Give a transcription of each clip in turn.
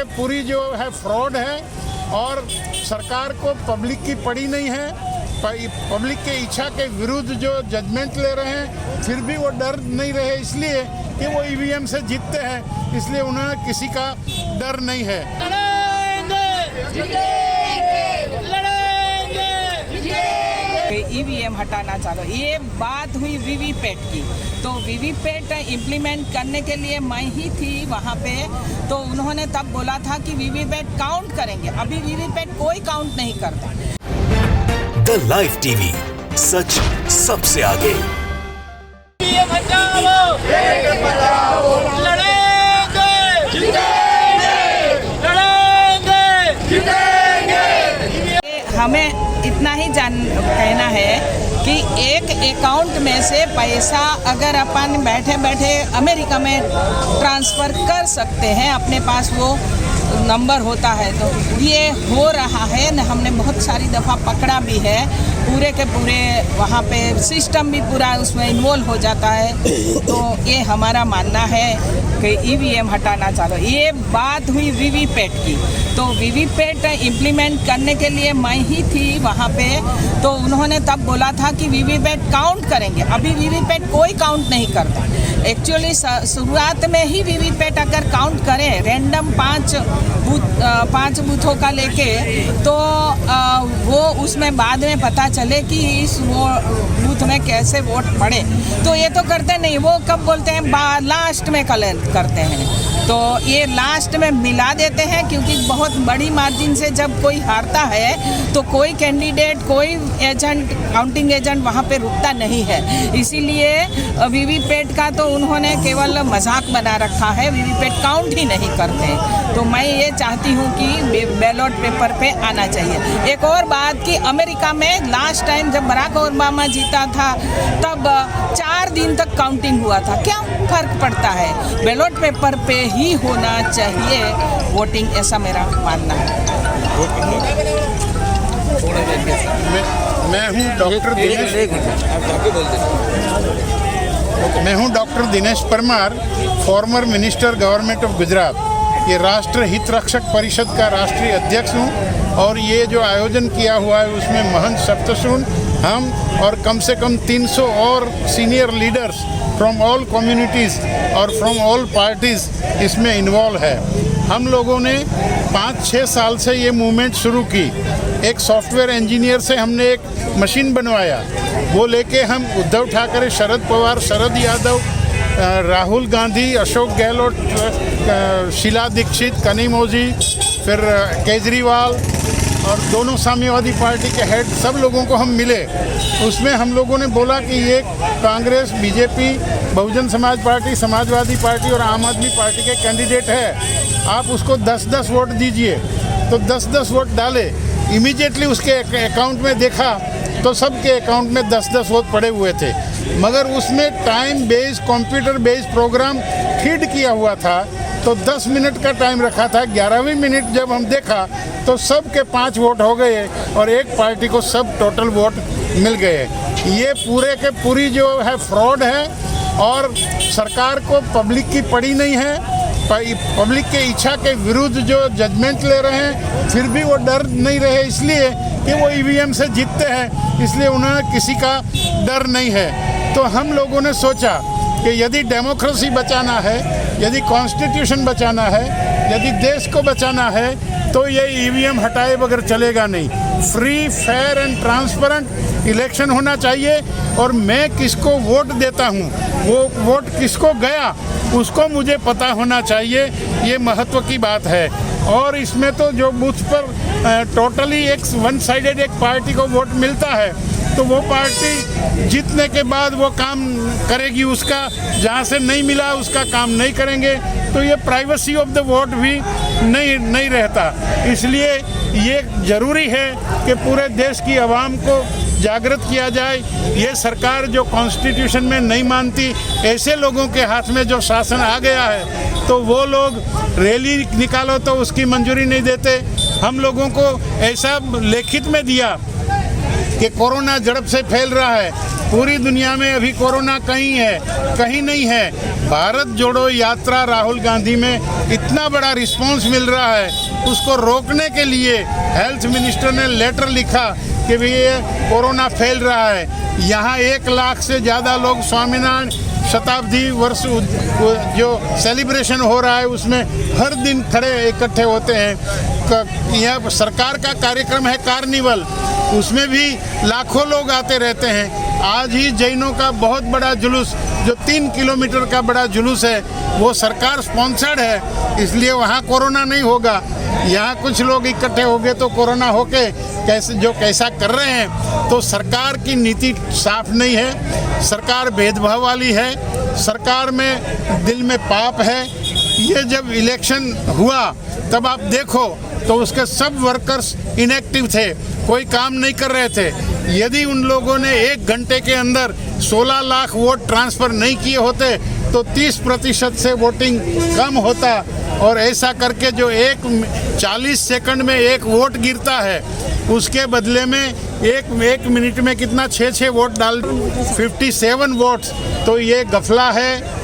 के पूरी जो है फ्रॉड है और सरकार को पब्लिक की पड़ी नहीं है। पब्लिक के इच्छा के विरुद्ध जो जजमेंट ले रहे हैं, फिर भी वो डर नहीं रहे इसलिए कि वो ईवीएम से जीतते हैं, इसलिए उन्हें किसी का डर नहीं है। ईवीएम हटाना चालो, ये बात हुई वीवीपैट की। तो वीवीपैट इम्प्लीमेंट करने के लिए मैं ही थी वहाँ पे, तो उन्होंने तब बोला था कि वीवीपैट काउंट करेंगे। अभी वीवीपैट कोई काउंट नहीं करता। द लाइव टीवी, सच सबसे आगे। हमें इतना ही कहना है कि एक अकाउंट में से पैसा अगर अपन बैठे बैठे अमेरिका में ट्रांसफ़र कर सकते हैं, अपने पास वो नंबर होता है, तो ये हो रहा है न। हमने बहुत सारी दफ़ा पकड़ा भी है, पूरे के पूरे वहाँ पे सिस्टम भी पूरा उसमें इन्वॉल्व हो जाता है। तो ये हमारा मानना है कि ईवीएम हटाना चालो। ये बात हुई वीवीपैट की। तो वीवीपैट इम्प्लीमेंट करने के लिए मैं ही थी वहाँ पे, तो उन्होंने तब बोला था कि वीवीपैट काउंट करेंगे। अभी वीवीपैट कोई काउंट नहीं करता। एक्चुअली शुरुआत में ही वीवीपैट अगर काउंट करें रैंडम पाँच बूथों का लेके, तो वो उसमें बाद में पता चले कि इस वो बूथ में कैसे वोट पड़े। तो ये तो करते नहीं, वो कब बोलते हैं लास्ट में कलेक्ट करते हैं। तो ये लास्ट में मिला देते हैं, क्योंकि बहुत बड़ी मार्जिन से जब कोई हारता है तो कोई कैंडिडेट, कोई एजेंट, काउंटिंग एजेंट वहाँ पे रुकता नहीं है। इसीलिए वीवीपैट का तो उन्होंने केवल मजाक बना रखा है, वीवीपैट काउंट ही नहीं करते। तो मैं ये चाहती हूँ कि बैलेट पेपर पे आना चाहिए। एक और बात कि अमेरिका में लास्ट टाइम जब बराक ओबामा जीता था, तब 4 दिन तक काउंटिंग हुआ था। क्या फर्क पड़ता है? बैलेट पेपर पे ही होना चाहिए वोटिंग, ऐसा मेरा मानना है। मैं हूं doctor Dinesh Parmar, former minister government of Gujarat. ये राष्ट्र हित रक्षक परिषद का राष्ट्रीय अध्यक्ष हूं और ये जो आयोजन किया हुआ है उसमें महंत सप्तशृंग, हम और कम से कम 300 और senior leaders from all communities और फ्रॉम ऑल पार्टीज़ इसमें इन्वॉल्व है। हम लोगों ने 5-6 साल से ये मूवमेंट शुरू की। एक सॉफ्टवेयर इंजीनियर से हमने एक मशीन बनवाया, वो लेके हम उद्धव ठाकरे, शरद पवार, शरद यादव, राहुल गांधी, अशोक गहलोत, शीला दीक्षित, कनिमोझी, फिर केजरीवाल और दोनों साम्यवादी पार्टी के हेड, सब लोगों को हम मिले। उसमें हम लोगों ने बोला कि ये Congress, BJP, Bahujan Samaj party, Samajwadi party और आम आदमी पार्टी के कैंडिडेट है, आप उसको 10-10 वोट दीजिए। तो 10-10 वोट डाले। इमीडिएटली उसके अकाउंट में देखा तो सबके अकाउंट में 10-10 वोट पड़े हुए थे, मगर उसमें time based, computer based program feed किया हुआ था। तो 10 मिनट का टाइम रखा था। 11वीं मिनट जब हम देखा तो सबके 5 वोट हो गए और एक पार्टी को सब टोटल वोट मिल गए। ये पूरे के पूरी जो है फ्रॉड है और सरकार को पब्लिक की पड़ी नहीं है। पब्लिक के इच्छा के विरुद्ध जो जजमेंट ले रहे हैं, फिर भी वो डर नहीं रहे इसलिए कि वो ईवीएम से जीतते हैं, इसलिए उन्हें किसी का डर नहीं है। तो हम लोगों ने सोचा कि यदि डेमोक्रेसी बचाना है, यदि कॉन्स्टिट्यूशन बचाना है, यदि देश को बचाना है, तो ये ईवीएम हटाए बगैर चलेगा नहीं। Free, fair and transparent election होना चाहिए और मैं किसको वोट देता हूँ, वो वोट किसको गया, उसको मुझे पता होना चाहिए। ये महत्व की बात है। और इसमें तो जो बूथ पर टोटली एक वन साइडेड एक पार्टी को वोट मिलता है, तो वो पार्टी जीतने के बाद वो काम करेगी, उसका जहाँ से नहीं मिला उसका काम नहीं करेंगे। तो ये प्राइवेसी ऑफ द वोट भी नहीं रहता। इसलिए ये ज़रूरी है कि पूरे देश की आवाम को जागृत किया जाए। ये सरकार जो कॉन्स्टिट्यूशन में नहीं मानती, ऐसे लोगों के हाथ में जो शासन आ गया है, तो वो लोग रैली निकालो तो उसकी मंजूरी नहीं देते। हम लोगों को ऐसा लिखित में दिया कि कोरोना झड़प से फैल रहा है, पूरी दुनिया में अभी कोरोना कहीं है, कहीं नहीं है। भारत जोड़ो यात्रा राहुल गांधी में इतना बड़ा रिस्पांस मिल रहा है, उसको रोकने के लिए हेल्थ मिनिस्टर ने लेटर लिखा कि भाई ये कोरोना फैल रहा है। यहाँ 1 लाख से ज़्यादा लोग स्वामीनारायण शताब्दी वर्ष जो सेलिब्रेशन हो रहा है उसमें हर दिन खड़े इकट्ठे होते हैं। यह सरकार का कार्यक्रम है कार्निवल, उसमें भी लाखों लोग आते रहते हैं। आज ही जैनों का बहुत बड़ा जुलूस, जो 3 किलोमीटर का बड़ा जुलूस है, वो सरकार स्पॉन्सर्ड है, इसलिए वहाँ कोरोना नहीं होगा। यहाँ कुछ लोग इकट्ठे हो गए तो कोरोना होके कैसा कर रहे हैं। तो सरकार की नीति साफ नहीं है, सरकार भेदभाव वाली है, सरकार में दिल में पाप है। ये जब इलेक्शन हुआ तब आप देखो तो उसके सब वर्कर्स इनएक्टिव थे, कोई काम नहीं कर रहे थे। यदि उन लोगों ने 1 घंटे के अंदर 16 लाख वोट ट्रांसफ़र नहीं किए होते तो 30% से वोटिंग कम होता। और ऐसा करके जो 40 सेकंड में 1 वोट गिरता है, उसके बदले में एक मिनट में कितना 6 वोट डाल 57 वोट्स। तो ये गफला है,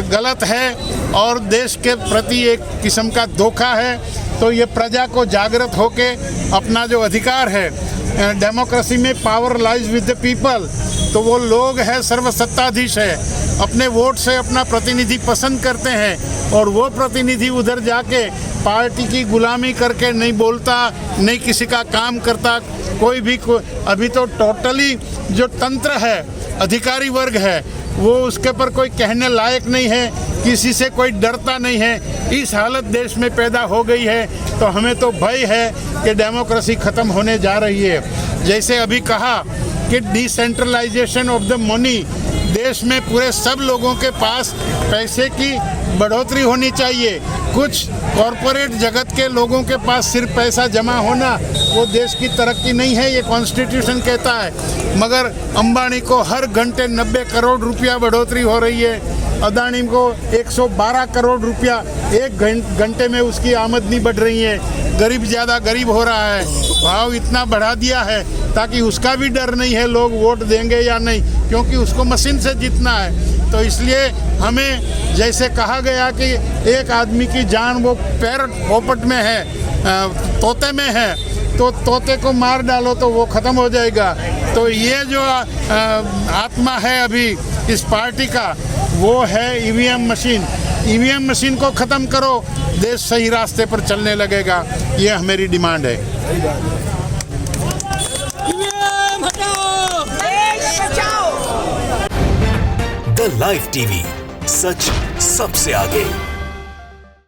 गलत है और देश के प्रति एक किस्म का धोखा है। तो ये प्रजा को जागृत होके अपना जो अधिकार है, डेमोक्रेसी में power lies with the people, तो वो लोग है, सर्वसत्ताधीश है, अपने वोट से अपना प्रतिनिधि पसंद करते हैं और वो प्रतिनिधि उधर जाके पार्टी की गुलामी करके नहीं बोलता, नहीं किसी का काम करता। कोई भी अभी तो टोटली जो तंत्र है, अधिकारी वर्ग है, वो उसके पर कोई कहने लायक नहीं है, किसी से कोई डरता नहीं है। इस हालत देश में पैदा हो गई है तो हमें तो भय है कि डेमोक्रेसी ख़त्म होने जा रही है। जैसे अभी कहा कि डिसेंट्रलाइजेशन ऑफ द मनी, देश में पूरे सब लोगों के पास पैसे की बढ़ोतरी होनी चाहिए। कुछ कॉरपोरेट जगत के लोगों के पास सिर्फ पैसा जमा होना वो देश की तरक्की नहीं है, ये कॉन्स्टिट्यूशन कहता है। मगर अंबानी को हर घंटे 90 करोड़ रुपया बढ़ोतरी हो रही है, अदानी को 112 करोड़ रुपया 1 घंटे में उसकी आमदनी बढ़ रही है। गरीब ज़्यादा गरीब हो रहा है, भाव इतना बढ़ा दिया है ताकि उसका भी डर नहीं है लोग वोट देंगे या नहीं, क्योंकि उसको मशीन से जीतना है। तो इसलिए हमें जैसे कहा गया कि एक आदमी की जान वो पैरट पोपट में है, तोते में है, तो तोते को मार डालो तो वो ख़त्म हो जाएगा। तो ये जो आत्मा है अभी इस पार्टी का, वो है ईवीएम मशीन। ईवीएम मशीन को ख़त्म करो, देश सही रास्ते पर चलने लगेगा। ये मेरी डिमांड है। द लाइव टीवी, सच सबसे आगे।